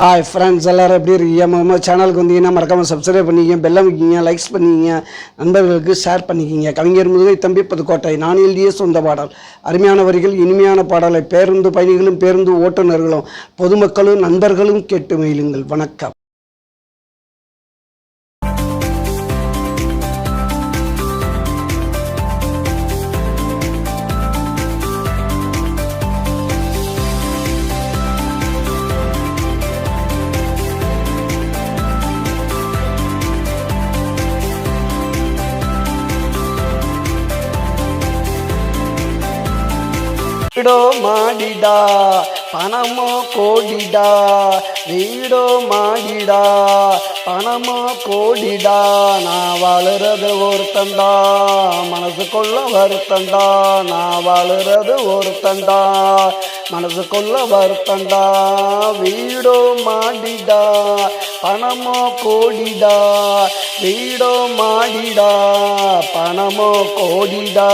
Hi friends, எல்லோரும் எப்படி இருக்கீங்க? நம்ம சேனலுக்கு வந்தீங்கன்னா மறக்காமல் சப்ஸ்கிரைப் பண்ணிக்கிங்க, பெல்லம் வைக்கிங்க, லைக்ஸ் பண்ணிக்கிங்க, நண்பர்களுக்கு ஷேர் பண்ணிக்கிங்க. கவிஞர் முதுகை தம்பி புதுக்கோட்டை. நான் எழுதிய சொந்த பாடல். அருமையான வரிகள், இனிமையான பாடலை பேருந்து பயணிகளும் பேருந்து ஓட்டுநர்களும் பொதுமக்களும் நண்பர்களும் கேட்டு மகிழுங்கள். வணக்கம். வீடோ மாடிடா, பணமோ கோடிடா, வீடோ மாடிடா, பணமோ கோடிடா, நான் வாழுறது ஒருத்தண்டா, மனசுக்குள்ள வருத்தண்டா, நான் வாழுறது ஒருத்தண்டா, மனசுக்குள்ள வருத்தண்டா. வீடோ மாடிடா, பணமோ கோடிடா, வீடோ மாடிடா, பணமோ கோடிடா.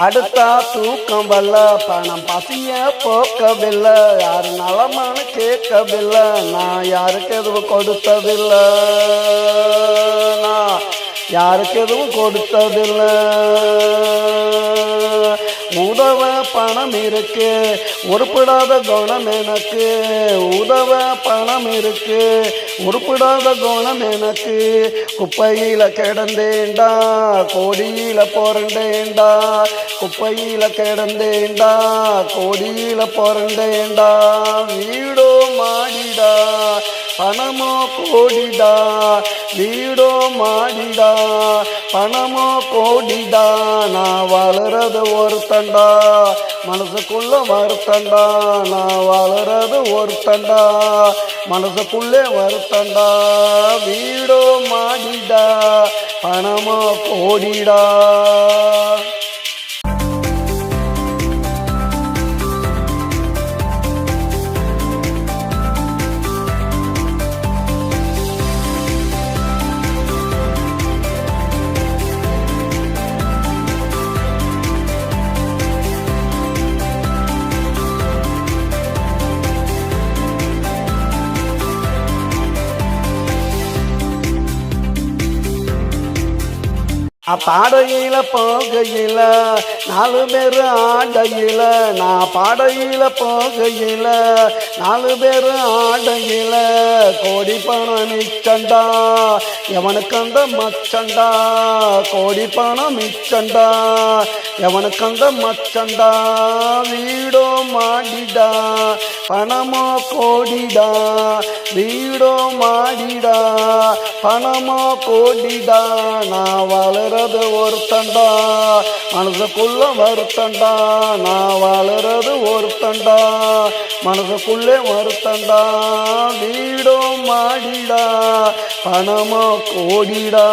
அடுத்தா தூக்கம் வல்ல, பணம் பசிய போக்கவில்லை, யாரு நலமான கேட்கவில்லை, நான் யாருக்கு எதுவும் கொடுத்ததில்லை, நான் யாருக்கு எதுவும் கொடுத்ததில்லை. உதவ பணம் இருக்கு, உருப்பிடாத குணம் எனக்கு, உதவ பணம் இருக்கு, உருப்பிடாத குணம் எனக்கு, குப்பையில கிடந்தேண்டா, கோடியில புரண்டேண்டா, குப்பையில கிடந்தேண்டா, கோடியில புரண்டேண்டா. வீடோ மாடிடா, பணமோ கோடிடா, வீடோ மாடிடா, பணமோ கோடிடா, நான் வாழுறது ஒருத்தண்டா, மனசுக்குள்ள வருத்தண்டா, நான் வாழுறது ஒருத்தண்டா, மனசுக்குள்ளே வருத்தண்டா. வீடோ மாடிடா, பணமோ கோடிடா. பாடையில போகையில 4 பேர் ஆடையில, நான் பாடையில போகையில 4 பேர் ஆடையில, கோடி பணம் மிச்சண்டா, எவனுக்கு அந்த மச்சண்டா, கோடி பணம் மிச்சண்டா, எவனுக்கு அந்த மச்சண்டா. வீடோ மாடிடா, பணமோ கோடிடா, வீடோ மாடிடா, பணமோ கோடிடா, நான் வாழுறது ஒருத்தண்டா, மனசுக்குள்ள வருத்தண்டா, நான் வாழுறது ஒருத்தண்டா, மனசுக்குள்ளே வருத்தண்டா. வீடோ மாடிடா, பணமோ கோடிடா.